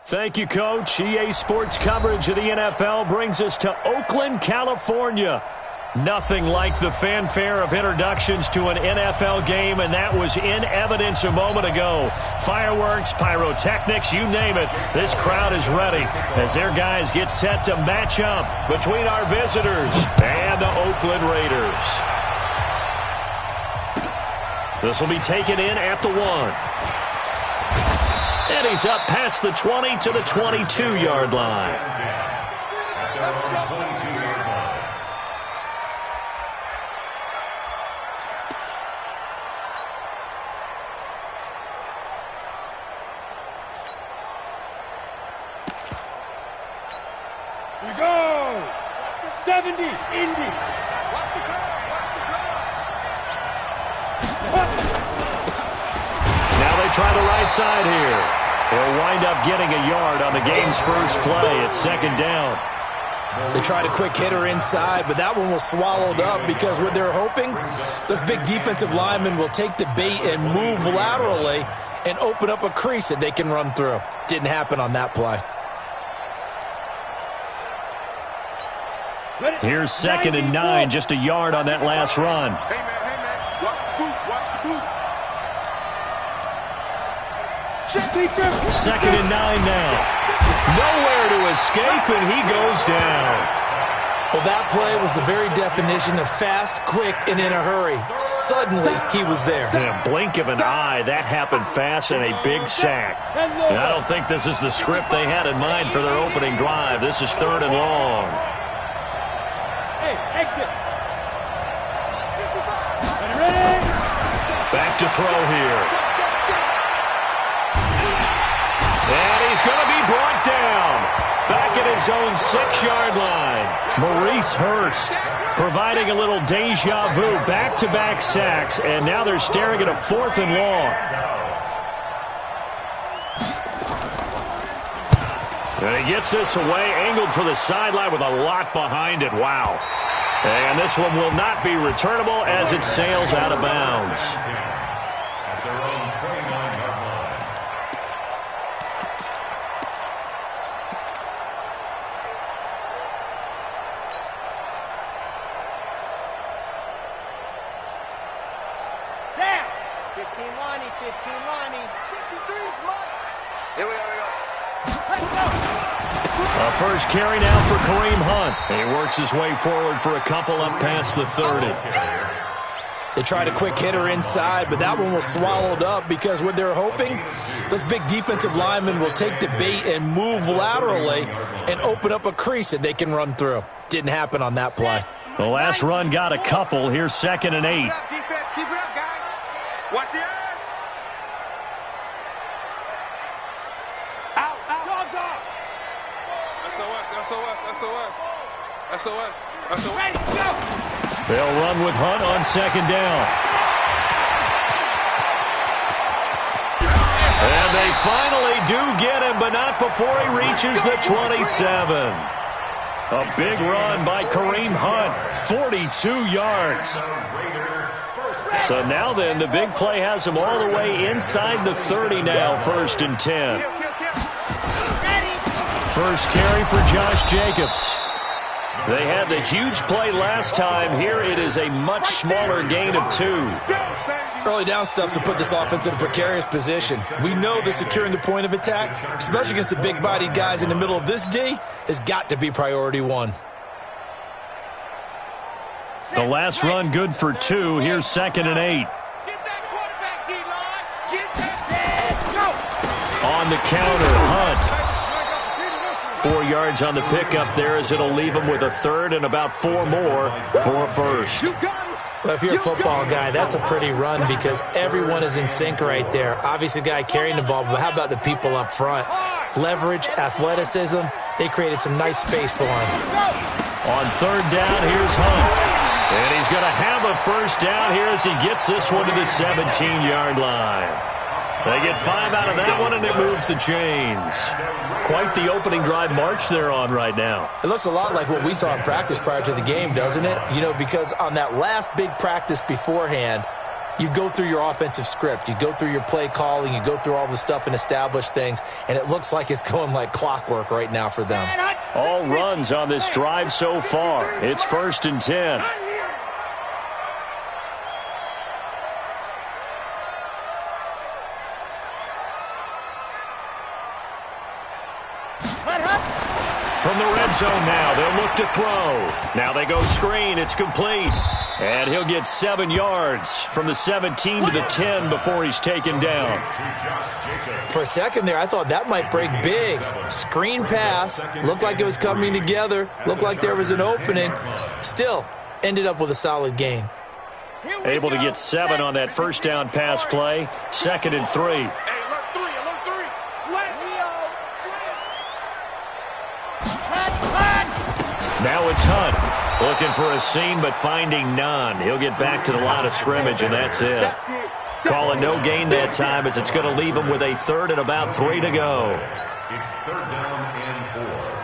Thank you, Coach. EA Sports coverage of the NFL brings us to Oakland, California. Nothing like the fanfare of introductions to an NFL game, and that was in evidence a moment ago. Fireworks, pyrotechnics, you name it. This crowd is ready as their guys get set to match up between our visitors and the Oakland Raiders. This will be taken in at the 1. And he's up past the 20 to the 22-yard line. Here we go! 70, Indy! Watch the curve! Now they try the right side here. They'll wind up getting a yard on the game's first play. It's second down. They tried a quick hitter inside, but that one was swallowed up because what they're hoping, those big defensive linemen will take the bait and move laterally and open up a crease that they can run through. Didn't happen on that play. Here's 2nd and 9, just a yard on that last run. Hey, man, watch the boot, watch the boot. 2nd and 9 now. Nowhere to escape, and he goes down. Well, that play was the very definition of fast, quick, and in a hurry. Suddenly, he was there. In a blink of an eye, that happened fast and a big sack. And I don't think this is the script they had in mind for their opening drive. This is 3rd and long. Hey, exit. Ready? Back to throw here. And he's going to be brought down. Back at his own 6-yard line. Maurice Hurst providing a little deja vu. Back-to-back sacks, and now they're staring at a 4th and long. And he gets this away, angled for the sideline with a lot behind it. Wow. And this one will not be returnable as it sails out of bounds. First carry now for Kareem Hunt. And he works his way forward for a couple up past the 30. They tried a quick hitter inside, but that one was swallowed up because what they're hoping, those big defensive linemen will take the bait and move laterally and open up a crease that they can run through. Didn't happen on that play. The last run got a couple. Here's 2nd and 8. Defense, keep it up, guys. Watch the edge. Out. Dog. SOS. Ready, go. They'll run with Hunt on 2nd down. And they finally do get him, but not before he reaches the 27. A big run by Kareem Hunt, 42 yards. So now then, the big play has him all the way inside the 30 now, 1st and 10. First carry for Josh Jacobs. They had the huge play last time. Here it is a much smaller gain of 2. Early down stuff to put this offense in a precarious position. We know that securing the point of attack, especially against the big-bodied guys in the middle of this D, has got to be priority 1. The last run good for 2. Here's 2nd and 8. On the counter, Hunt. 4 yards on the pickup there as it'll leave him with a 3rd and about 4 more for a first. Well, if you're a football guy, that's a pretty run because everyone is in sync right there. Obviously, the guy carrying the ball, but how about the people up front? Leverage, athleticism, they created some nice space for him. On 3rd down, here's Hunt. And he's going to have a first down here as he gets this one to the 17-yard line. They get 5 out of that one, and it moves the chains. Quite the opening drive march they're on right now. It looks a lot like what we saw in practice prior to the game, doesn't it? You know, because on that last big practice beforehand, you go through your offensive script. You go through your play calling. You go through all the stuff and establish things, and it looks like it's going like clockwork right now for them. All runs on this drive so far. It's 1st and 10. From the red zone now, they'll look to throw. Now they go screen. It's complete. And he'll get 7 yards from the 17 to the 10 before he's taken down. For a second there, I thought that might break big. Screen pass. Looked like it was coming together. Looked like there was an opening. Still, ended up with a solid gain. Able to get 7 on that first down pass play. 2nd and 3. Now it's Hunt. Looking for a seam, but finding none. He'll get back to the line of scrimmage, and that's it. Calling no gain that time, as it's going to leave him with a 3rd and about 3 to go. It's 3rd down and 4.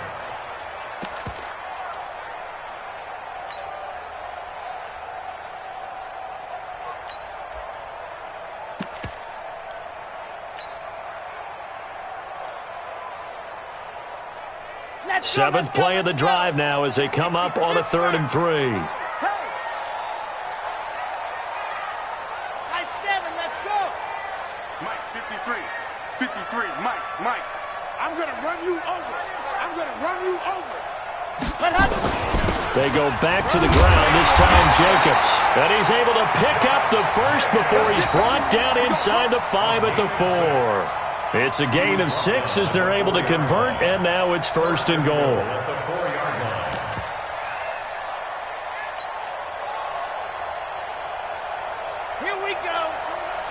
Seventh play of the drive now as they come up on a 3rd and 3. Nice 7, let's go. Mike, 53, Mike. I'm going to run you over. They go back to the ground, this time Jacobs. And he's able to pick up the first before he's brought down inside the 5 at the 4. It's a gain of 6 as they're able to convert, and now it's 1st and goal. Here we go.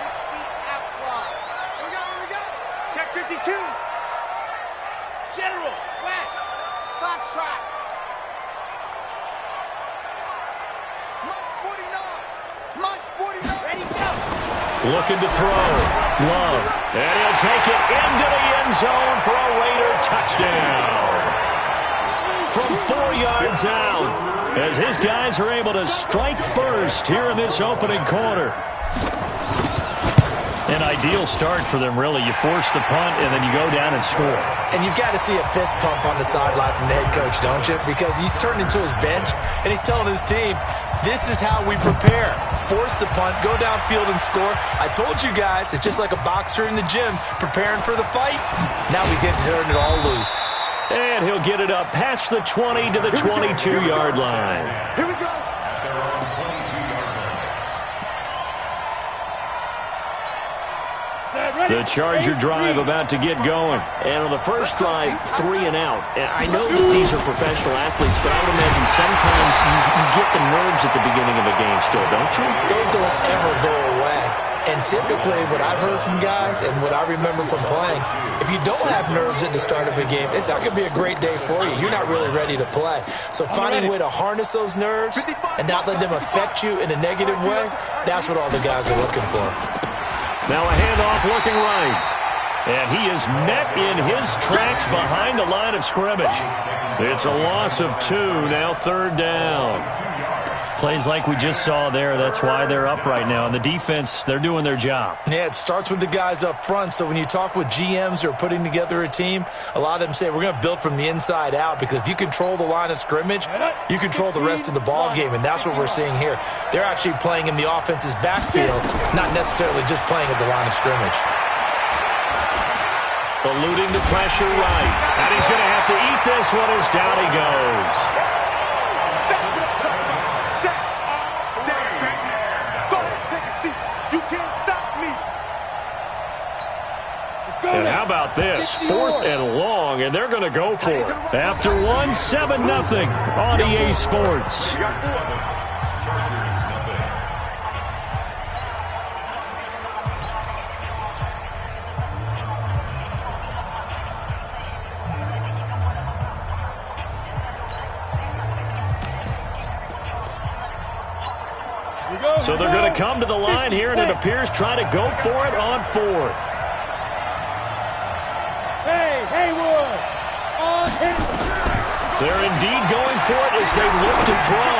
60 out wide. Here we go. Check 52. General, West, Foxtrot. Mike's 49. Ready, go. Looking to throw. Love. And he'll take it into the end zone for a Raider touchdown. From 4 yards out, as his guys are able to strike first here in this opening quarter. An ideal start for them, really. You force the punt, and then you go down and score. And you've got to see a fist pump on the sideline from the head coach, don't you? Because he's turned into his bench, and he's telling his team, this is how we prepare. Force the punt, go downfield and score. I told you guys, it's just like a boxer in the gym preparing for the fight. Now we get to turn it all loose. And he'll get it up past the 20 to the 22-yard line. Here we go. The Charger drive about to get going. And on the first drive, 3 and out. And I know that these are professional athletes, but I would imagine sometimes you get the nerves at the beginning of a game still, don't you? Those don't ever go away. And typically what I've heard from guys and what I remember from playing, if you don't have nerves at the start of a game, it's not going to be a great day for you. You're not really ready to play. So finding a way to harness those nerves and not let them affect you in a negative way, that's what all the guys are looking for. Now a handoff looking right. And he is met in his tracks behind the line of scrimmage. It's a loss of 2, now 3rd down. Plays like we just saw there, that's why they're up right now. And the defense, they're doing their job. Yeah, it starts with the guys up front. So when you talk with GMs who are putting together a team, a lot of them say we're going to build from the inside out, because if you control the line of scrimmage, you control the rest of the ball game, and that's what we're seeing here. They're actually playing in the offense's backfield, not necessarily just playing at the line of scrimmage. Eluding the pressure right. And he's going to have to eat this one as down he goes. And how about this? 4th and long, and they're going to go for it. After 1, 7-0 on EA Sports. So they're going to come to the line here, and it appears try to go for it on 4th. They're indeed going for it as they look to throw.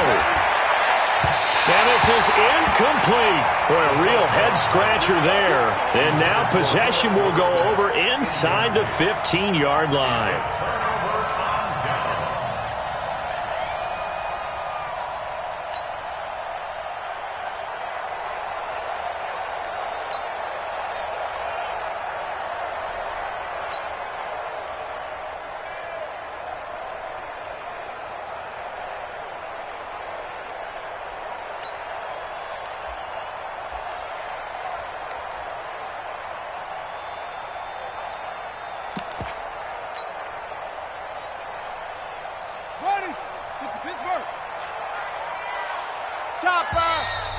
And this is incomplete. Boy, a real head-scratcher there. And now possession will go over inside the 15-yard line.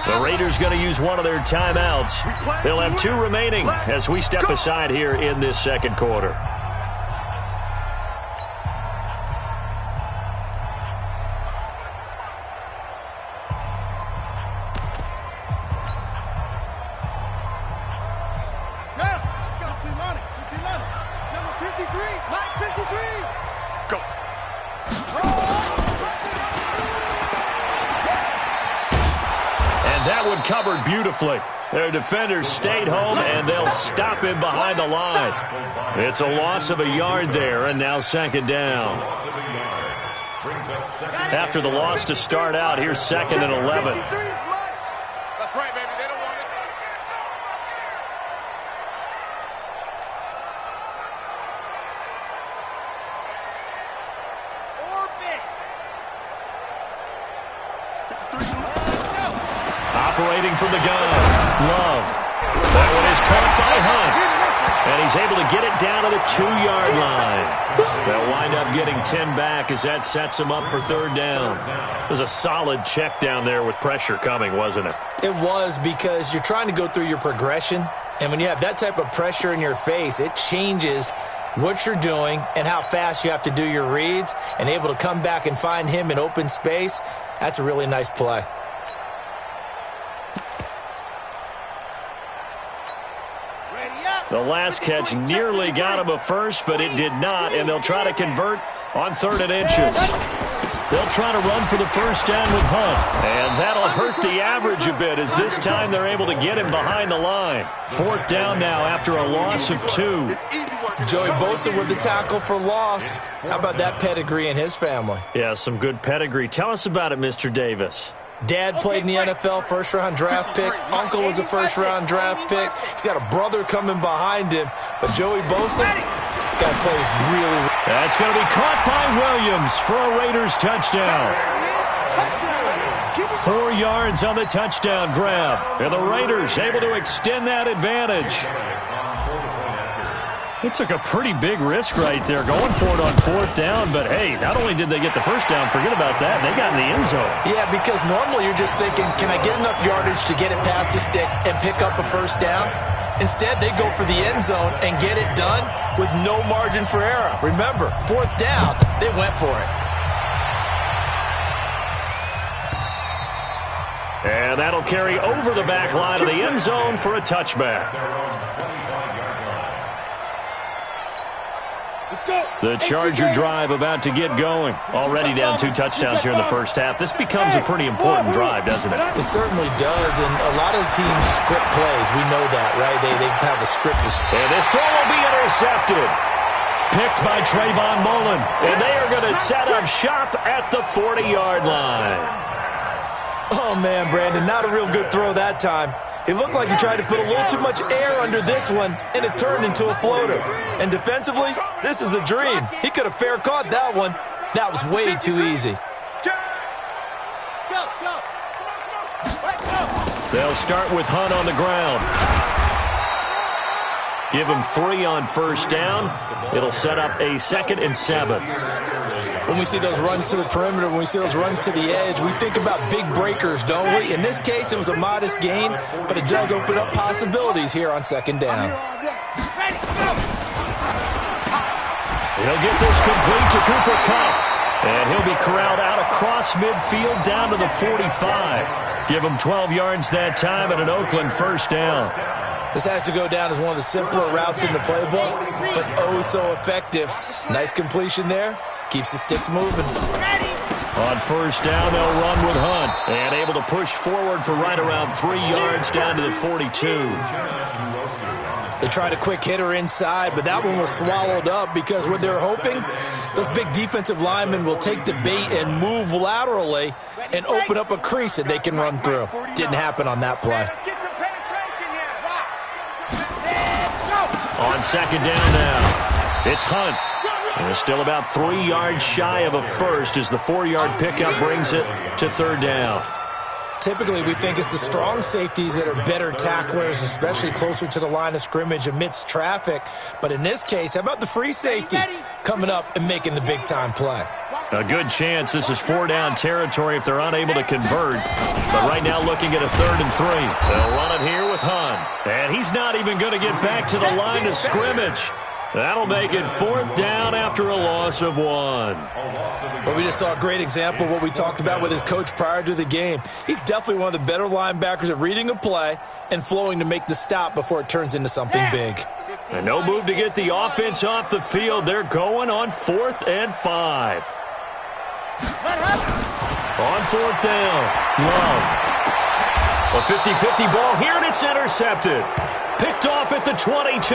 The Raiders going to use one of their timeouts. They'll have 2 remaining as we step aside here in this second quarter. Covered beautifully. Their defenders stayed home, and they'll stop him behind the line. It's a loss of a yard there, and now second down. After the loss to start out, here's 2nd and 11. That's right, baby. They don't want it. Operating from the gun, Love. That one is caught by Hunt. And he's able to get it down to the 2-yard line. They'll wind up getting 10 back as that sets him up for 3rd down. It was a solid check down there with pressure coming, wasn't it? It was, because you're trying to go through your progression. And when you have that type of pressure in your face, it changes what you're doing and how fast you have to do your reads. And able to come back and find him in open space, that's a really nice play. The last catch nearly got him a first, but it did not, and they'll try to convert on 3rd and inches. They'll try to run for the first down with Hunt, and that'll hurt the average a bit as this time they're able to get him behind the line. 4th down now after a loss of 2. Joey Bosa with the tackle for loss. How about that pedigree in his family? Yeah, some good pedigree. Tell us about it, Mr. Davis. Dad played in the NFL, 1st-round draft pick. Uncle was a 1st-round draft pick. He's got a brother coming behind him. But Joey Bosa, guy plays really well. That's going to be caught by Williams for a Raiders touchdown. 4 yards on the touchdown grab. And the Raiders able to extend that advantage. It took a pretty big risk right there going for it on 4th down, but hey, not only did they get the first down, forget about that, they got in the end zone. Yeah, because normally you're just thinking, can I get enough yardage to get it past the sticks and pick up a first down? Instead, they go for the end zone and get it done with no margin for error. Remember, 4th down, they went for it. And that'll carry over the back line of the end zone for a touchback. The Charger drive about to get going. Already down 2 touchdowns here in the first half. This becomes a pretty important drive, doesn't it? It certainly does, and a lot of teams script plays. We know that, right? They have a script. And this throw will be intercepted. Picked by Trayvon Mullen. And they are going to set up shop at the 40-yard line. Oh, man, Brandon, not a real good throw that time. It looked like he tried to put a little too much air under this one, and it turned into a floater. And defensively, this is a dream. He could have fair caught that one. That was way too easy. They'll start with Hunt on the ground. Give him 3 on 1st down. It'll set up a 2nd and 7. When we see those runs to the perimeter, when we see those runs to the edge, we think about big breakers, don't we? In this case, it was a modest gain, but it does open up possibilities here on 2nd down. He'll get this complete to Cooper Kupp, and he'll be corralled out across midfield down to the 45. Give him 12 yards that time and an Oakland 1st down. This has to go down as one of the simpler routes in the playbook, but oh so effective. Nice completion there. Keeps the sticks moving. On first down, they'll run with Hunt. And able to push forward for right around 3 yards down to the 42. They tried a quick hitter inside, but that one was swallowed up because what they're hoping, those big defensive linemen will take the bait and move laterally and open up a crease that they can run through. Didn't happen on that play. On second down now, it's Hunt. And it's still about 3 yards shy of a first as the 4-yard pickup brings it to third down. Typically, we think it's the strong safeties that are better tacklers, especially closer to the line of scrimmage amidst traffic. But in this case, how about the free safety coming up and making the big-time play? A good chance this is 4-down territory if they're unable to convert. But right now looking at a 3rd and 3. They'll run it here with Hunt. And he's not even going to get back to the line of scrimmage. That'll make it 4th down after a loss of 1. Well, we just saw a great example of what we talked about with his coach prior to the game. He's definitely one of the better linebackers at reading a play and flowing to make the stop before it turns into something big. And no move to get the offense off the field. They're going on 4th and 5. On 4th down, Love. A 50-50 ball here, and it's intercepted. Picked off at the 22.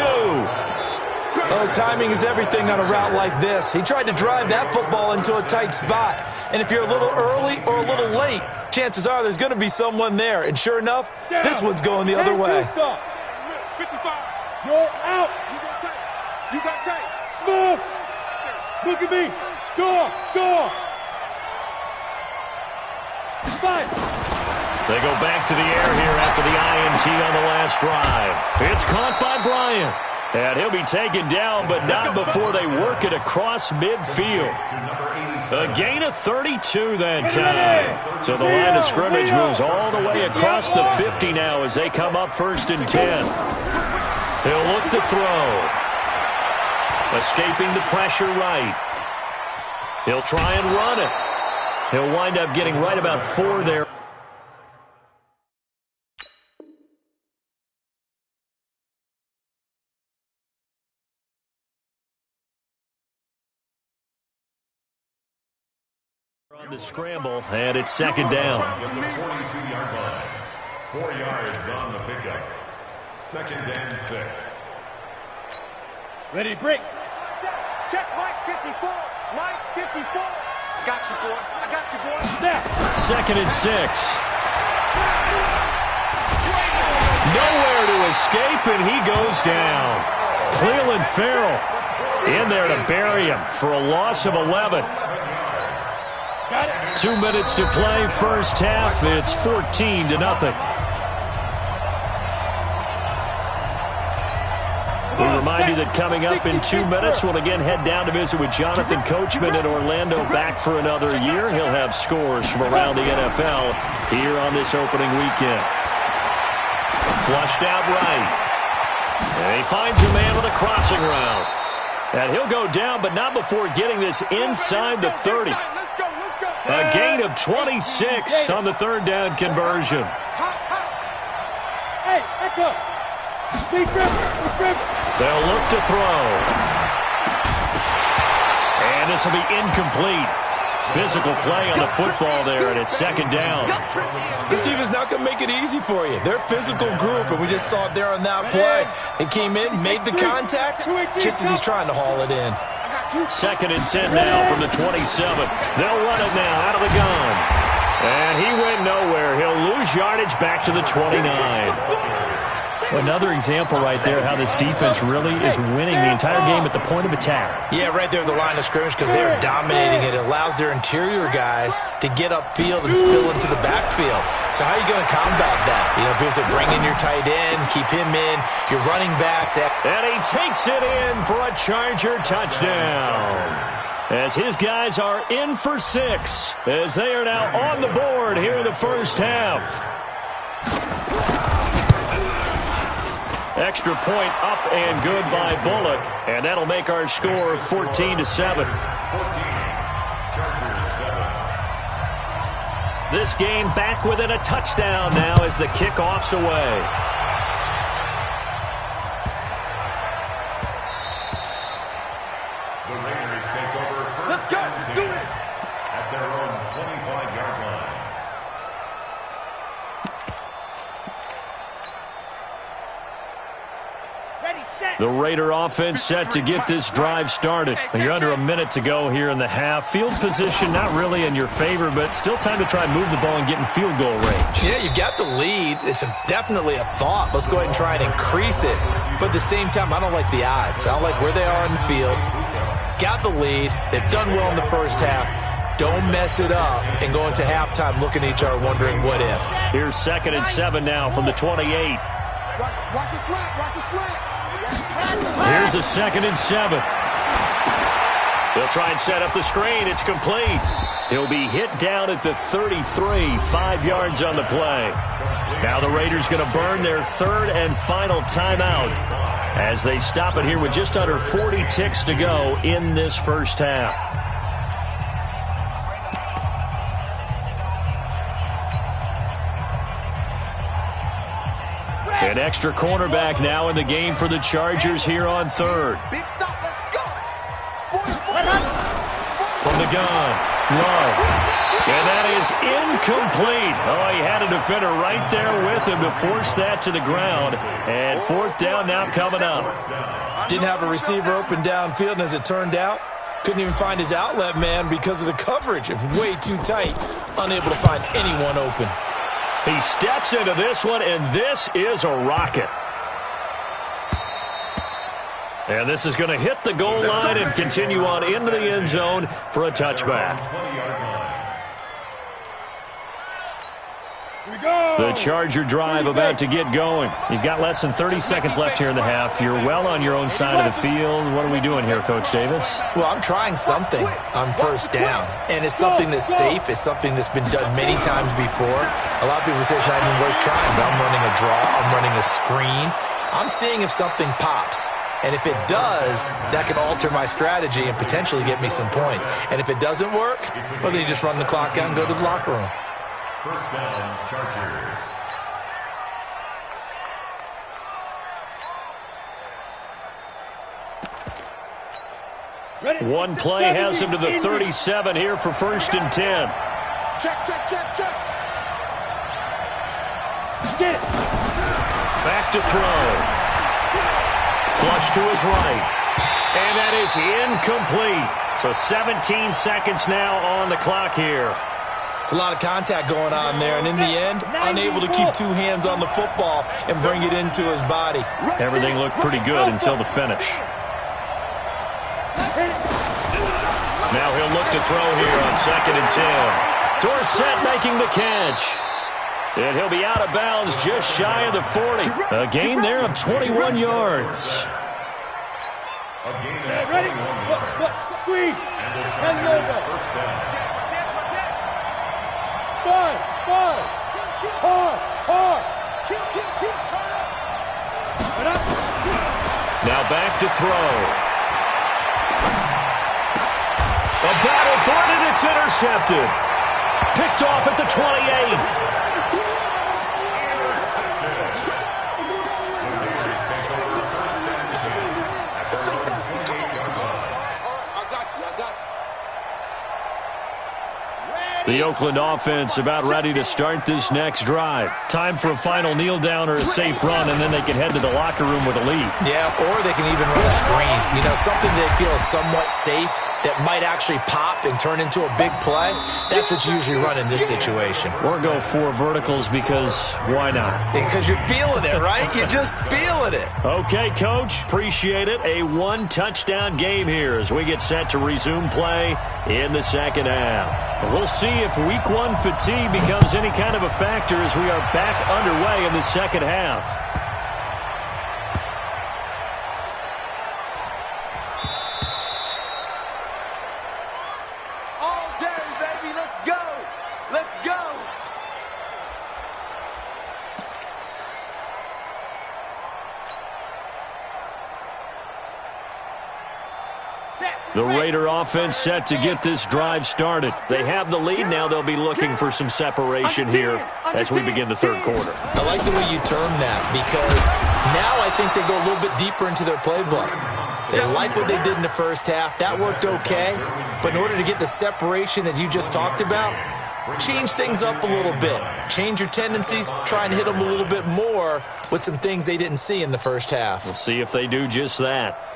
Oh, timing is everything on a route like this. He tried to drive that football into a tight spot. And if you're a little early or a little late, chances are there's going to be someone there. And sure enough, this one's going the other way. 55. You're out. You got tight. Smooth. Look at me. Score. 5. They go back to the air here after the INT on the last drive. It's caught by Bryant. And he'll be taken down, but not before they work it across midfield. A gain of 32 that time. So the line of scrimmage moves all the way across the 50 now as they come up 1st and 10. He'll look to throw. Escaping the pressure right. He'll try and run it. He'll wind up getting right about 4 there. On the scramble, and it's 2nd down. 42-yard line. 4 yards on the pickup. 2nd and 6. Ready to break. Check Mike 54. Mike 54. I got you, boy. There. 2nd and 6. Nowhere to escape, and he goes down. Cleveland Farrell in there to bury him for a loss of 11. 2 minutes to play, first half. It's 14-0. We remind you that coming up in 2 minutes, we'll again head down to visit with Jonathan Coachman in Orlando, back for another year. He'll have scores from around the NFL here on this opening weekend. Flushed out right. And he finds a man with a crossing route. And he'll go down, but not before getting this inside the 30. A gain of 26 on the 3rd down conversion. Hey, back up. They'll look to throw. And this will be incomplete. Physical play on the football there, and it's 2nd down. This defense not going to make it easy for you. They're a physical group, and we just saw it there on that play. They came in, made the contact, just as he's trying to haul it in. 2nd and 10 now from the 27. They'll run it now out of the gun. And he went nowhere. He'll lose yardage back to the 29. Another example right there how this defense really is winning the entire game at the point of attack. Yeah, right there at the line of scrimmage because they're dominating it. It allows their interior guys to get upfield and spill into the backfield. So how are you going to combat that? You know, because they bring in your tight end, keep him in, your running backs. And he takes it in for a Charger touchdown. As his guys are in for 6, as they are now on the board here in the first half. Extra point up and good by Bullock, and that'll make our score 14-7. This game back within a touchdown now as the kickoff's away. The Raiders take over first. Let's go. Let's do it. At at their own 25-yard line. The Raider offense set to get this drive started. You're under a minute to go here in the half. Field position not really in your favor, but still time to try and move the ball and get in field goal range. Yeah, you got the lead. It's definitely a thought. Let's go ahead and try and increase it. But at the same time, I don't like the odds. I don't like where they are in the field. Got the lead. They've done well in the first half. Don't mess it up and go into halftime looking at each other wondering what if. Here's 2nd and 7 now from the 28. Watch the slant. Watch the slant. Here's a 2nd and 7. They'll try and set up the screen. It's complete. He'll be hit down at the 33, 5 yards on the play. Now the Raiders going to burn their 3rd and final timeout as they stop it here with just under 40 ticks to go in this first half. An extra cornerback now in the game for the Chargers here on 3rd. Big stop. Let's go. From the gun, Love. And that is incomplete. Oh, he had a defender right there with him to force that to the ground. And 4th down now coming up. Didn't have a receiver open downfield, and as it turned out, couldn't even find his outlet man because of the coverage. It's way too tight. Unable to find anyone open. He steps into this one, and this is a rocket. And this is going to hit the goal line and continue on into the end zone for a touchback. The Charger drive about to get going. You've got less than 30 seconds left here in the half. You're well on your own side of the field. What are we doing here, Coach Davis? Well, I'm trying something on 1st down, and it's something that's safe. It's something that's been done many times before. A lot of people say it's not even worth trying, but I'm running a draw. I'm running a screen. I'm seeing if something pops. And if it does, that can alter my strategy and potentially get me some points. And if it doesn't work, well, then you just run the clock out and go to the locker room. 1st down, Chargers. One play has him to the 37 here for 1st and 10. Check. Get it. Back to throw. Flush to his right. And that is incomplete. So 17 seconds now on the clock here. It's a lot of contact going on there, and in the end, unable to keep 2 hands on the football and bring it into his body. Everything looked pretty good until the finish. Now he'll look to throw here on 2nd and 10. Dorsett making the catch. And he'll be out of bounds just shy of the 40. A gain there of 21 yards. A gain of 21 yards. Squeeze. And the Chargers 1st down. Five. Hard. Now back to throw. A battle for it, and it's intercepted. Picked off at the 28. The Oakland offense about ready to start this next drive. Time for a final kneel down or a safe run, and then they can head to the locker room with a lead. Yeah, or they can even run a screen. You know, something they feel is somewhat safe that might actually pop and turn into a big play. That's what you usually run in this situation. Or go 4 verticals because why not? Because you're feeling it, right? You're just feeling it. Okay, Coach. Appreciate it. A 1-touchdown game here as we get set to resume play in the second half. We'll see if week 1 fatigue becomes any kind of a factor as we are back underway in the second half. The Raider offense set to get this drive started. They have the lead now. They'll be looking for some separation here as we begin the third quarter. I like the way you term that because now I think they go a little bit deeper into their playbook. They like what they did in the first half. That worked okay. But in order to get the separation that you just talked about, change things up a little bit. Change your tendencies. Try and hit them a little bit more with some things they didn't see in the first half. We'll see if they do just that.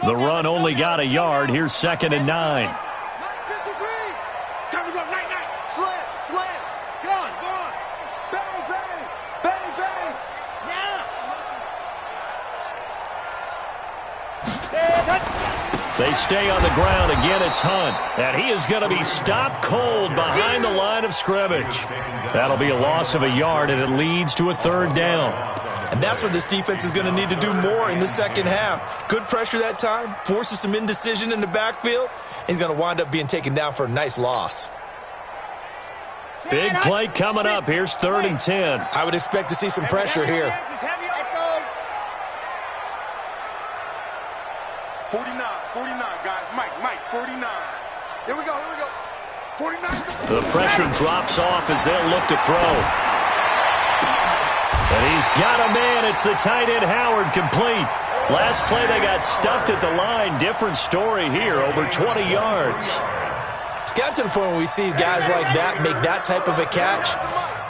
The run only got a yard. Here's 2nd and 9. They stay on the ground. Again, it's Hunt. And he is going to be stopped cold behind the line of scrimmage. That'll be a loss of a yard, and it leads to a 3rd down. And that's what this defense is going to need to do more in the second half. Good pressure that time, forces some indecision in the backfield. He's going to wind up being taken down for a nice loss. Big play coming up. Here's 3rd and 10. I would expect to see some pressure here. 49, guys. Mike, 49. Here we go. 49. The pressure drops off as they'll look to throw. And he's got a man. It's the tight end, Howard, complete. Last play, they got stuffed at the line. Different story here, over 20 yards. It's got to the point where we see guys like that make that type of a catch.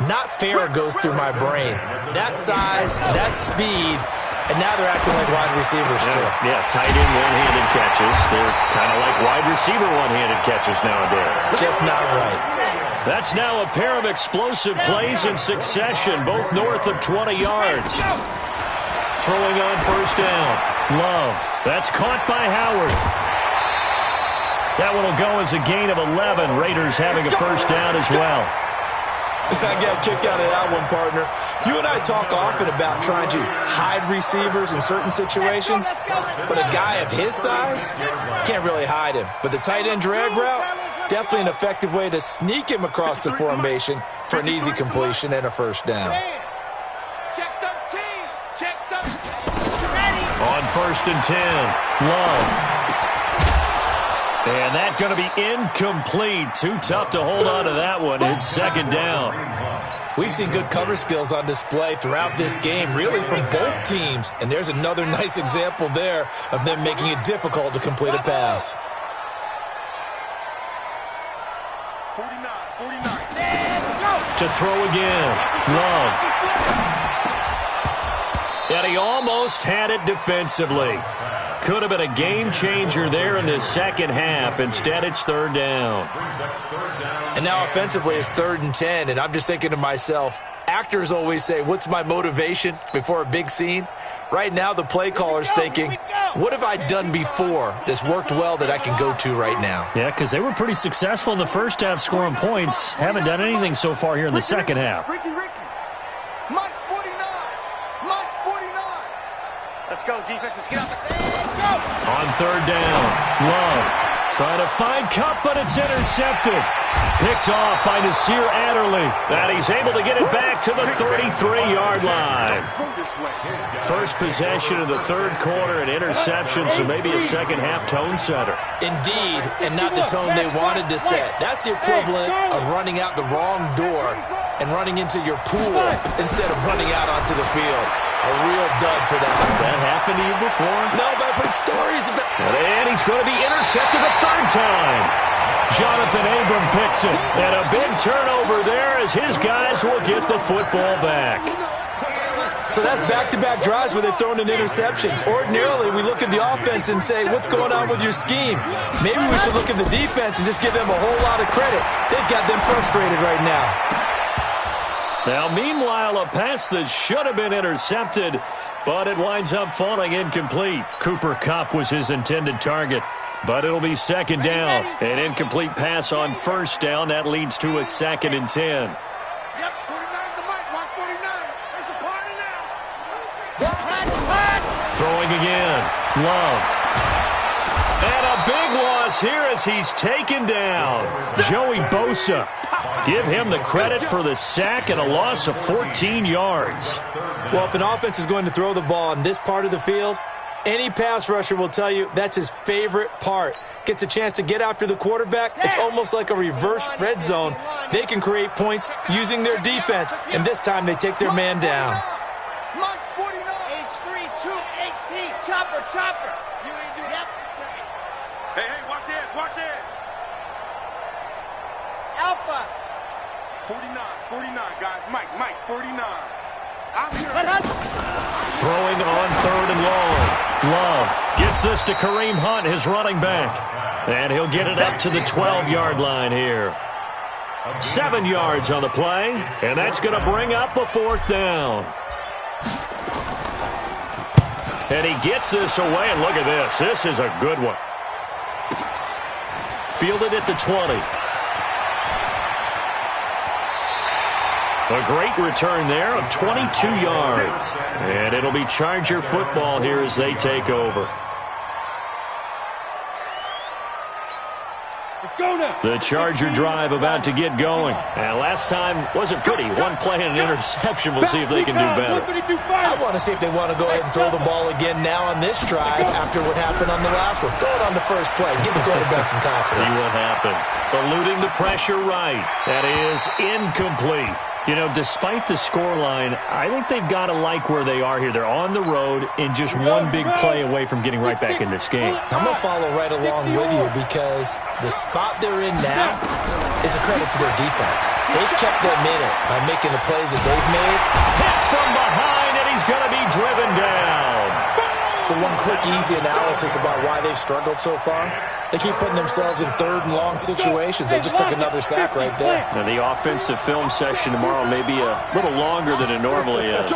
Not fair goes through my brain. That size, that speed, and now they're acting like wide receivers too. Yeah, tight end one-handed catches. They're kind of like wide receiver one-handed catches nowadays. Just not right. That's now a pair of explosive plays in succession, both north of 20 yards. Throwing on 1st down. Love. That's caught by Howard. That one will go as a gain of 11. Raiders having a 1st down as well. I got a kick out of that one, partner. You and I talk often about trying to hide receivers in certain situations, but a guy of his size can't really hide him. But the tight end drag route, definitely an effective way to sneak him across the formation for an easy completion and a 1st down. On 1st and 10, Love. And that's going to be incomplete. Too tough to hold on to that one. It's 2nd down. We've seen good cover skills on display throughout this game, really from both teams. And there's another nice example there of them making it difficult to complete a pass. 49. To throw again. Love. And he almost had it defensively. Could have been a game changer there in the second half. Instead, it's 3rd down. And now offensively, it's 3rd and 10. And I'm just thinking to myself, actors always say, what's my motivation before a big scene? Right now, the play caller's thinking, what have I done before that's worked well that I can go to right now? Yeah, because they were pretty successful in the first half scoring points. Haven't done anything so far here in the second half. Ricky. Mike's 49. Let's go, defense. Let's get up. On 3rd down, Love trying to find Cup, but it's intercepted. Picked off by Nasir Adderley. And he's able to get it back to the 33-yard line. First possession of the 3rd quarter, an interception, so maybe a second half tone setter. Indeed, and not the tone they wanted to set. That's the equivalent of running out the wrong door and running into your pool instead of running out onto the field. A real dud for that. Has that happened to you before? No, but I've heard stories about... And he's going to be intercepted a 3rd time. Jonathan Abram picks it. And a big turnover there as his guys will get the football back. So that's back-to-back drives where they've thrown an interception. Ordinarily, we look at the offense and say, what's going on with your scheme? Maybe we should look at the defense and just give them a whole lot of credit. They've got them frustrated right now. Now, meanwhile, a pass that should have been intercepted, but it winds up falling incomplete. Cooper Kupp was his intended target, but it'll be 2nd down. An incomplete pass on 1st down. That leads to a 2nd and 10. Yep, 49's the Mike. Watch 49. There's a party now. Throwing again. Love. And a big loss here as he's taken down. Joey Bosa. Give him the credit for the sack and a loss of 14 yards. Well, if an offense is going to throw the ball in this part of the field, any pass rusher will tell you that's his favorite part. Gets a chance to get after the quarterback. It's almost like a reverse red zone. They can create points using their defense, and this time they take their man down. Mike 49. H3, 2, 18, chopper, chopper. You ain't doing yep. Hey, watch this, watch this. Alpha. 49, guys. Mike, 49. I'm here. Throwing on third and long. Love gets this to Kareem Hunt, his running back. And he'll get it up to the 12-yard line here. 7 yards on the play, and that's going to bring up a fourth down. And he gets this away, and look at this. This is a good one. Fielded at the 20. A great return there of 22 yards. And it'll be Charger football here as they take over. The Charger drive about to get going. And last time wasn't pretty. One play and an interception. We'll see if they can do better. I want to see if they want to go ahead and throw the ball again now on this drive after what happened on the last one. Throw it on the first play. Give the quarterback some confidence. See what happens. Eluding the pressure right. That is incomplete. You know, despite the scoreline, I think they've got to like where they are here. They're on the road and just one big play away from getting right back in this game. I'm going to follow right along with you because the spot they're in now is a credit to their defense. They've kept them in it by making the plays that they've made. Hit from behind, and he's going to be driven down. So one quick, easy analysis about why they've struggled so far. They keep putting themselves in third and long situations. They just took another sack right there. Now, the offensive film session tomorrow may be a little longer than it normally is.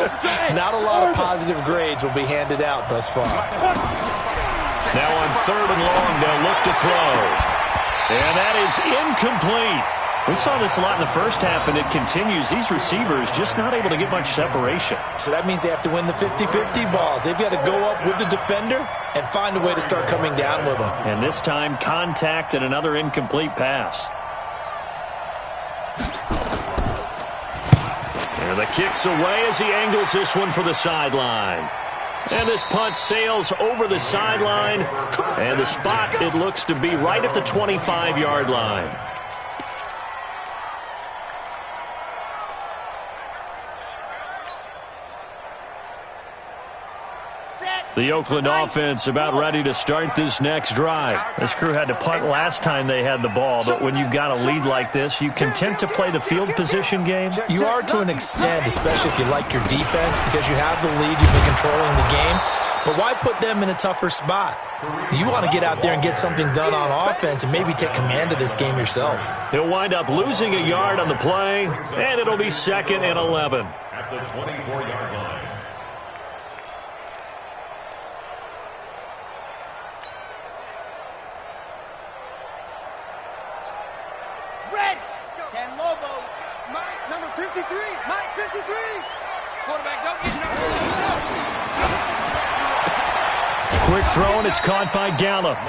Not a lot of positive grades will be handed out thus far. Now on third and long, they'll look to throw. And that is incomplete. We saw this a lot in the first half, and it continues. These receivers just not able to get much separation. So that means they have to win the 50-50 balls. They've got to go up with the defender and find a way to start coming down with them. And this time, contact and another incomplete pass. And the kick's away as he angles this one for the sideline. And this punt sails over the sideline. And the spot, it looks to be right at the 25-yard line. The Oakland offense about ready to start this next drive. This crew had to punt last time they had the ball, but when you've got a lead like this, you content to play the field position game? You are to an extent, especially if you like your defense, because you have the lead, you've been controlling the game. But why put them in a tougher spot? You want to get out there and get something done on offense and maybe take command of this game yourself. He'll wind up losing a yard on the play, and it'll be 2nd and 11. At the 24-yard line. Red. 10 Lobo. Mike, number 53. Mike, 53. Quarterback, don't get Quick throw, and it's caught by Gallup.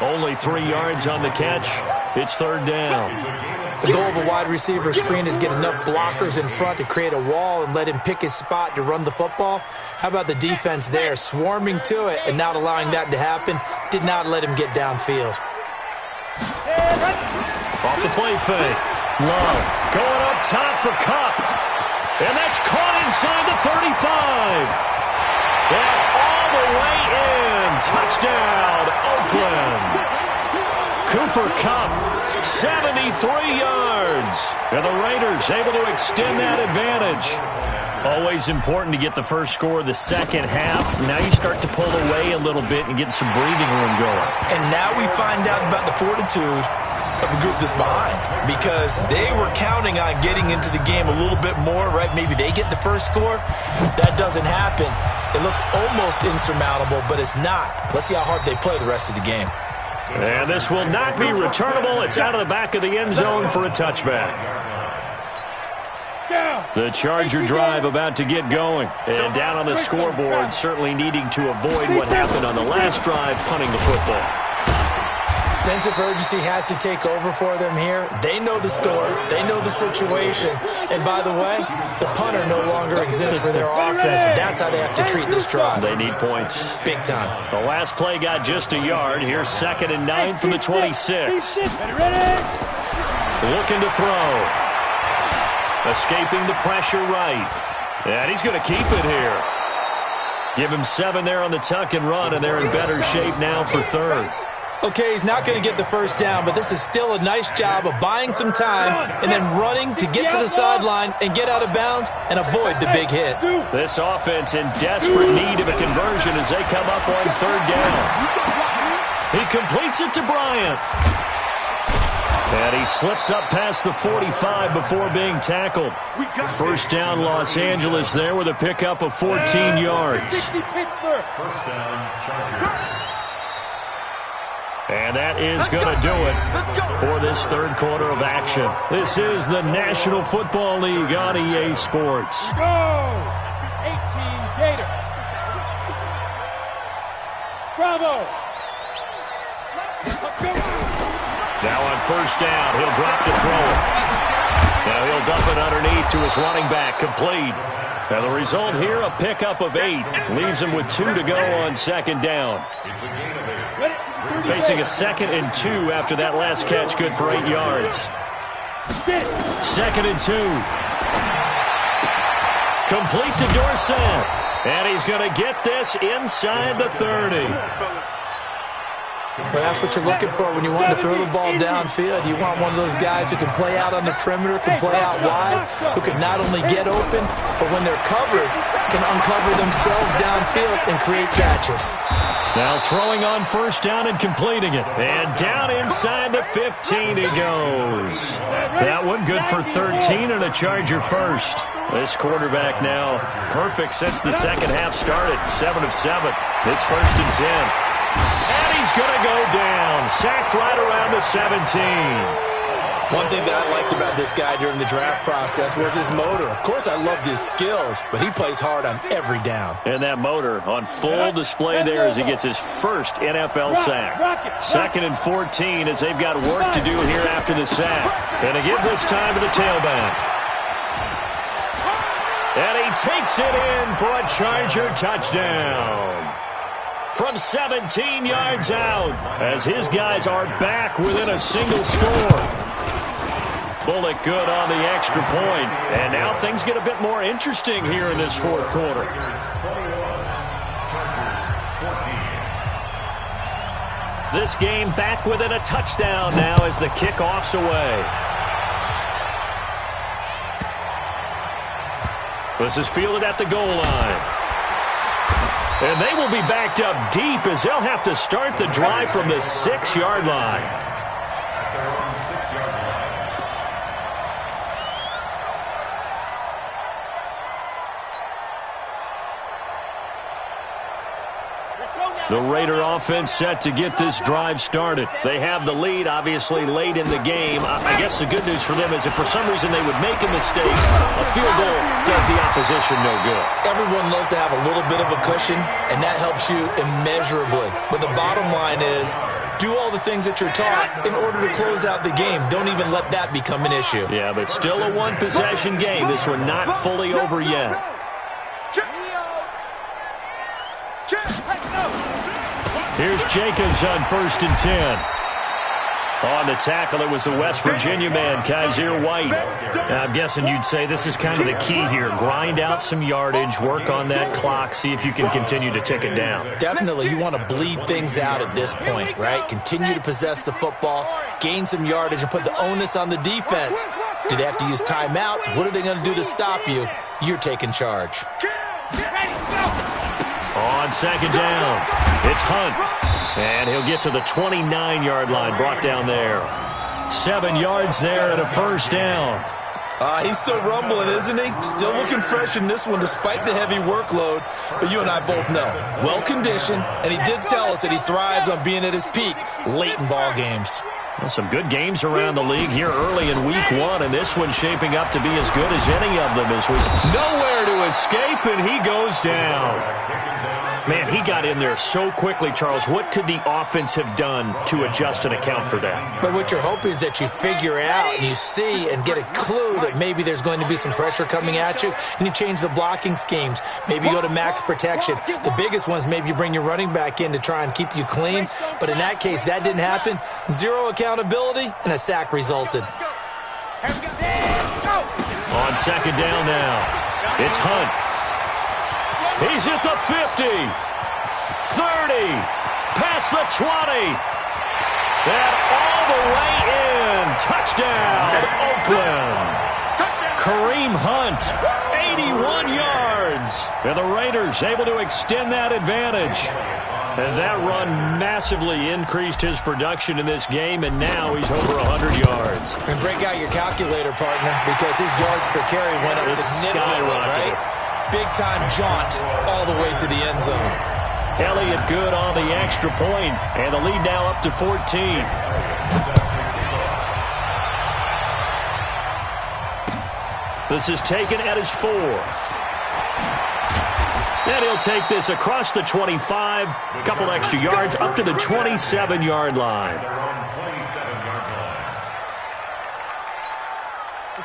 Only 3 yards on the catch. It's third down. The goal of a wide receiver screen is get enough blockers in front to create a wall and let him pick his spot to run the football. How about the defense there, swarming to it and not allowing that to happen? Did not let him get downfield. Off the play fake. Love going up top for Kupp. And that's caught inside the 35. And all the way in. Touchdown, Oakland. Cooper Kupp, 73 yards. And the Raiders able to extend that advantage. Always important to get the first score of the second half. Now you start to pull away a little bit and get some breathing room going. And now we find out about the fortitude of the group that's behind, because they were counting on getting into the game a little bit more, right? Maybe they get the first score. That doesn't happen. It looks almost insurmountable, but it's not. Let's see how hard they play the rest of the game. And this will not be returnable. It's out of the back of the end zone for a touchback. The Charger drive about to get going. And down on the scoreboard, certainly needing to avoid what happened on the last drive, punting the football. Sense of urgency has to take over for them here. They know the score. They know the situation. And by the way, the punter no longer exists for their offense. That's how they have to treat this drive. They need points. Big time. The last play got just a yard. Here's 2nd and 9 from the 26. Looking to throw. Escaping the pressure right. And he's going to keep it here. Give him 7 there on the tuck and run, and they're in better shape now for third. Okay, he's not going to get the first down, but this is still a nice job of buying some time and then running to get to the sideline and get out of bounds and avoid the big hit. This offense in desperate need of a conversion as they come up on third down. He completes it to Bryant. And he slips up past the 45 before being tackled. First down, Los Angeles there with a pickup of 14 yards. First down, Chargers. And that is going to do it for this third quarter of action. This is the National Football League on EA Sports. Go! 18 Gators. Bravo! Now on first down, he'll drop to throw it. Now he'll dump it underneath to his running back, complete. Now the result here, a pickup of 8. Leaves him with 2 to go on second down. It's a gain of 8. Facing a 2nd and 2 after that last catch, good for 8 yards. 2nd and 2. Complete to Dorsett. And he's going to get this inside the 30. Well, that's what you're looking for when you want to throw the ball downfield. You want one of those guys who can play out on the perimeter, can play out wide, who can not only get open, but when they're covered, can uncover themselves downfield and create catches. Now throwing on first down and completing it. And down inside the 15 he goes. That one good for 13 and a Charger first. This quarterback now perfect since the second half started. 7 of 7. It's first and 10. And he's going to go down. Sacked right around the 17. One thing that I liked about this guy during the draft process was his motor. Of course, I loved his skills, but he plays hard on every down. And that motor on full display there as he gets his first NFL sack. 2nd and 14 as they've got work to do here after the sack. And again this time to the tailback. And he takes it in for a Charger touchdown. From 17 yards out as his guys are back within a single score. Bullock good on the extra point. And now things get a bit more interesting here in this fourth quarter. This game back within a touchdown now as the kickoff's away. This is fielded at the goal line. And they will be backed up deep as they'll have to start the drive from the 6-yard line. The Raider offense set to get this drive started. They have the lead, obviously, late in the game. I guess the good news for them is if for some reason they would make a mistake, a field goal does the opposition no good. Everyone loves to have a little bit of a cushion, and that helps you immeasurably. But the bottom line is, do all the things that you're taught in order to close out the game. Don't even let that become an issue. Yeah, but still a one-possession game. This one not fully over yet. Here's Jacobs on 1st and 10. On the tackle, it was the West Virginia man, Kaiser White. Now, I'm guessing you'd say this is kind of the key here. Grind out some yardage, work on that clock, see if you can continue to tick it down. Definitely, you want to bleed things out at this point, right? Continue to possess the football, gain some yardage, and put the onus on the defense. Do they have to use timeouts? What are they going to do to stop you? You're taking charge. On second down, it's Hunt. And he'll get to the 29-yard line, brought down there. 7 yards there and a first down. He's still rumbling, isn't he? Still looking fresh in this one despite the heavy workload. But you and I both know, well-conditioned, and he did tell us that he thrives on being at his peak late in ball games. Well, some good games around the league here early in week 1, and this one's shaping up to be as good as any of them this week. Nowhere to escape, and he goes down. Man, he got in there so quickly, Charles. What could the offense have done to adjust and account for that? But what you're hoping is that you figure out and you see and get a clue that maybe there's going to be some pressure coming at you, and you change the blocking schemes. Maybe you go to max protection. The biggest ones, maybe you bring your running back in to try and keep you clean. But in that case, that didn't happen. Zero accountability, and a sack resulted. On second down now, it's Hunt. He's at the 50. 30. Past the 20. And all the way in. Touchdown, Oakland. Kareem Hunt, 81 yards. And the Raiders able to extend that advantage. And that run massively increased his production in this game, and now he's over 100 yards. And break out your calculator, partner, because his yards per carry went up significantly, right? Big-time jaunt all the way to the end zone. Elliott good on the extra point, and the lead now up to 14. This is taken at his 4. And he'll take this across the 25, a couple extra yards, up to the 27-yard line.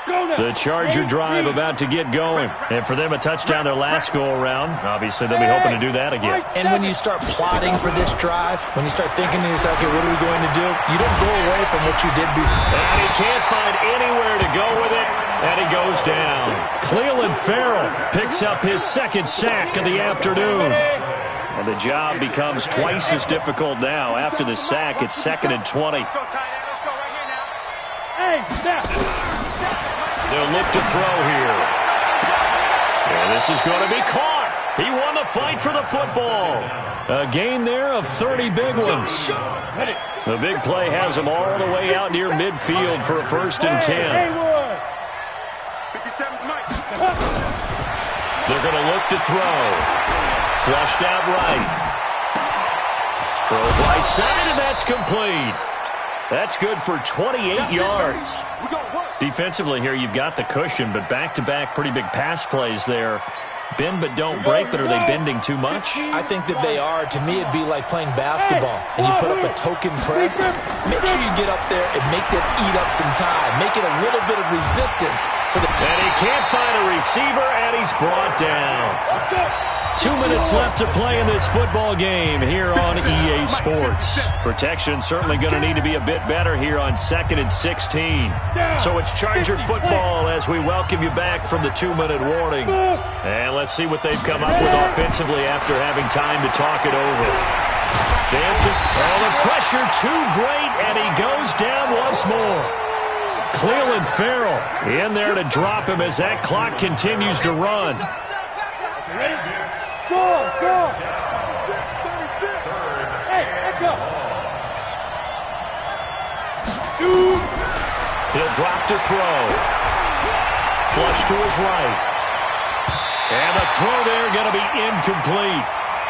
The Charger drive about to get going. And for them, a touchdown their last go-around. Obviously, they'll be hoping to do that again. And when you start plotting for this drive, when you start thinking to yourself, okay, what are we going to do? You don't go away from what you did before. And he can't find anywhere to go with it. And he goes down. Cleveland Farrell picks up his second sack of the afternoon. And the job becomes twice as difficult now. After the sack, it's 2nd and 20. They'll look to throw here. And this is going to be caught. He won the fight for the football. A gain there of 30 big ones. The big play has him all the way out near midfield for a 1st and 10. They're going to look to throw. Flushed out right. Throws right side, and that's complete. That's good for 28 yards. Defensively here, you've got the cushion, but back-to-back pretty big pass plays there. Bend but don't break, but are they bending too much? I think that they are. To me, it'd be like playing basketball, and you put up a token press. Make sure you get up there and make them eat up some time. Make it a little bit of resistance. And he can't find a receiver, and he's brought down. 2 minutes left to play in this football game here on EA Sports. Protection certainly going to need to be a bit better here on 2nd and 16. So it's Charger football as we welcome you back from the 2-minute warning. And let's see what they've come up with offensively after having time to talk it over. Dancing. Oh, the pressure too great, and he goes down once more. Cleveland Farrell in there to drop him as that clock continues to run. Go! Hey, let's go! He'll drop to throw. Flush to his right. And the throw there going to be incomplete.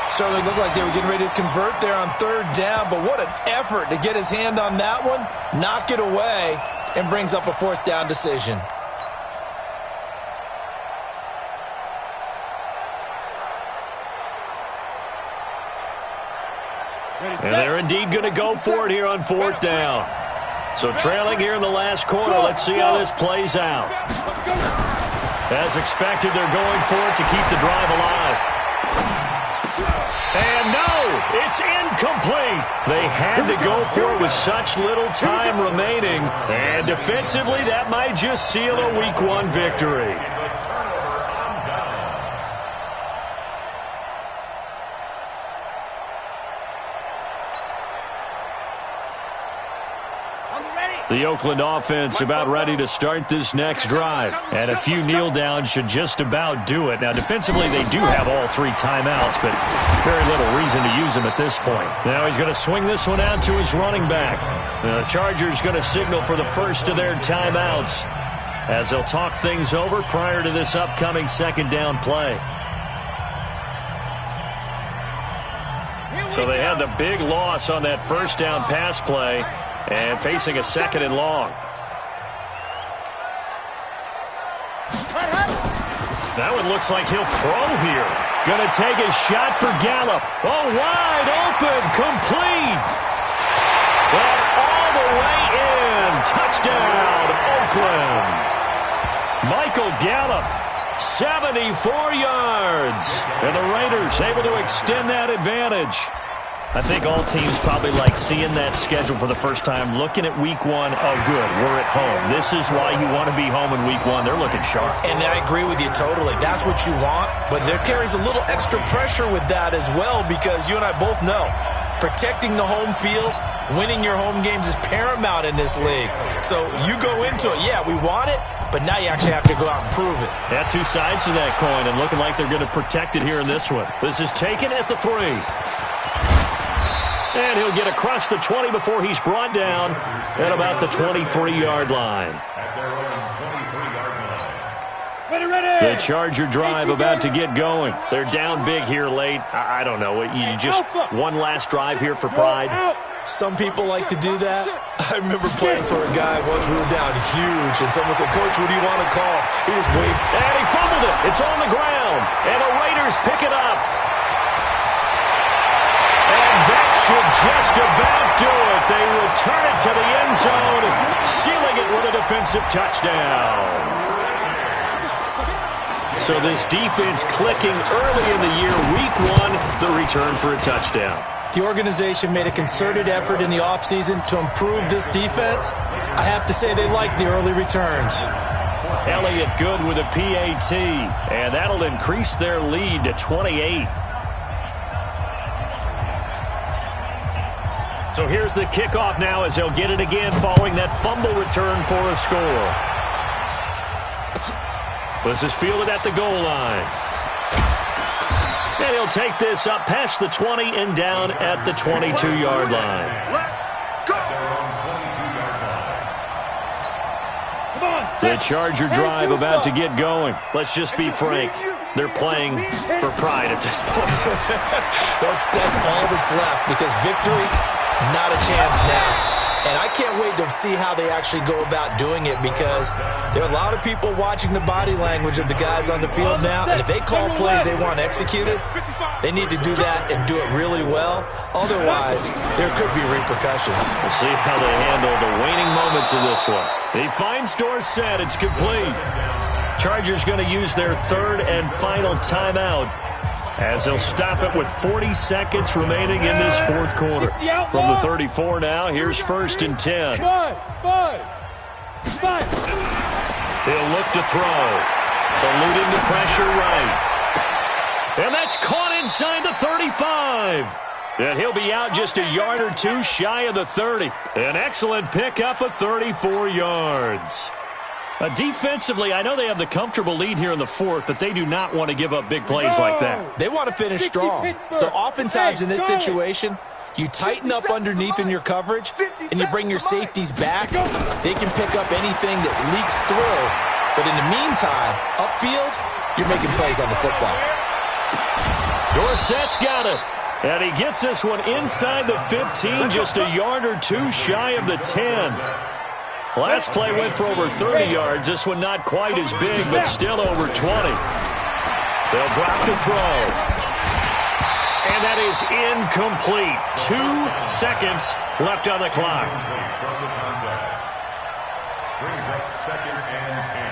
Certainly looked like they were getting ready to convert there on 3rd down, but what an effort to get his hand on that one, knock it away, and brings up a 4th down decision. And they're indeed going to go for it here on 4th down. So trailing here in the last quarter, let's see how this plays out. As expected, they're going for it to keep the drive alive. And no, it's incomplete. They had to go for it with such little time remaining. And defensively, that might just seal a Week 1 victory. The Oakland offense about ready to start this next drive. And a few kneel downs should just about do it. Now, defensively, they do have all 3 timeouts, but very little reason to use them at this point. Now he's going to swing this one out to his running back. The Chargers going to signal for the first of their timeouts as they'll talk things over prior to this upcoming 2nd down play. So they had the big loss on that 1st down pass play. And facing a 2nd and long. That one looks like he'll throw here. Going to take a shot for Gallup. Oh, wide open, complete. And all the way in. Touchdown, Oakland. Michael Gallup, 74 yards. And the Raiders able to extend that advantage. I think all teams probably like seeing that schedule for the first time, looking at week one. Oh, good, we're at home. This is why you want to be home in week one. They're looking sharp. And I agree with you totally. That's what you want, but there carries a little extra pressure with that as well, because you and I both know protecting the home field, winning your home games is paramount in this league. So you go into it, yeah, we want it, but now you actually have to go out and prove it. Yeah, two sides to that coin, and looking like they're going to protect it here in this one. This is taken at the 3. And he'll get across the 20 before he's brought down at about the 23-yard line. The Charger drive about to get going. They're down big here late. I don't know. You just one last drive here for pride. Some people like to do that. I remember playing for a guy once. We were down huge, and someone said, "Coach, what do you want to call?" He just waved. And he fumbled it. It's on the ground. And the Raiders pick it up. And that should just about do it. They return it to the end zone, sealing it with a defensive touchdown. So this defense clicking early in the year. Week 1, the return for a touchdown. The organization made a concerted effort in the offseason to improve this defense. I have to say they like the early returns. Elliott good with a PAT, and that'll increase their lead to 28. So here's the kickoff now as they'll get it again following that fumble return for a score. This is fielded at the goal line. And he'll take this up past the 20 and down at the 22-yard line. The Charger drive about to get going. Let's just be frank. They're playing for pride at this point. That's all that's left, because victory, not a chance now. And I can't wait to see how they actually go about doing it, because there are a lot of people watching the body language of the guys on the field now, and if they call plays they want executed, they need to do that and do it really well. Otherwise, there could be repercussions. We'll see how they handle the waning moments of this one. He finds Dorsett. It's complete. Chargers going to use their 3rd and final timeout, as they'll stop it with 40 seconds remaining in this 4th quarter. From the 34 now, here's 1st and 10. He'll look to throw. Eluding the pressure right. And that's caught inside the 35. And he'll be out just a yard or two shy of the 30. An excellent pickup of 34 yards. Defensively, I know they have the comfortable lead here in the 4th, but they do not want to give up big plays like that. They want to finish strong. So oftentimes in this situation, you tighten up underneath in your coverage, and you bring your safeties back. They can pick up anything that leaks through. But in the meantime, upfield, you're making plays on the football. Dorsett's got it. And he gets this one inside the 15, just a yard or two shy of the 10. Last play went for over 30 yards. This one not quite as big, but still over 20. They'll drop to throw. And that is incomplete. 2 seconds left on the clock. Brings up 2nd and 10.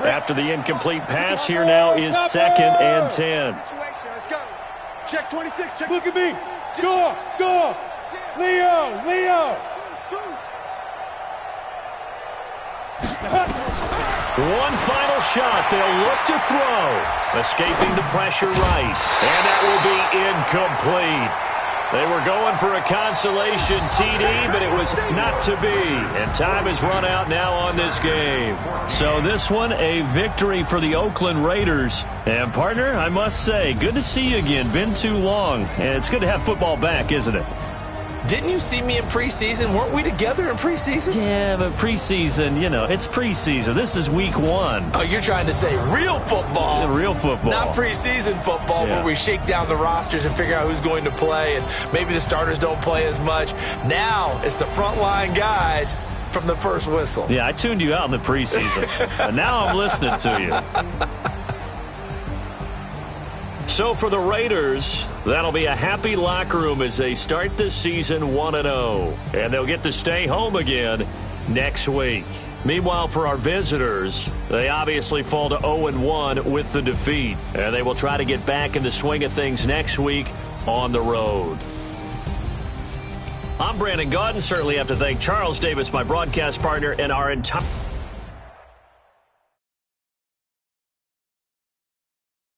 After the incomplete pass, here now is 2nd and 10. Let's go. Check 26. Check. Look at me. Go. Leo. One final shot. They'll look to throw. Escaping the pressure right. And that will be incomplete. They were going for a consolation TD, but it was not to be. And time has run out now on this game. So this one, a victory for the Oakland Raiders. And, partner, I must say, good to see you again. Been too long. And it's good to have football back, isn't it? Didn't you see me in preseason? Weren't we together in preseason? Yeah, but preseason, it's preseason. This is week 1. Oh, you're trying to say real football. Yeah, real football. Not preseason football, where we shake down the rosters and figure out who's going to play, and maybe the starters don't play as much. Now it's the frontline guys from the first whistle. Yeah, I tuned you out in the preseason. And now I'm listening to you. So for the Raiders, that'll be a happy locker room as they start this season 1-0. And they'll get to stay home again next week. Meanwhile, for our visitors, they obviously fall to 0-1 with the defeat. And they will try to get back in the swing of things next week on the road. I'm Brandon Gaudin. Certainly have to thank Charles Davis, my broadcast partner, and our entire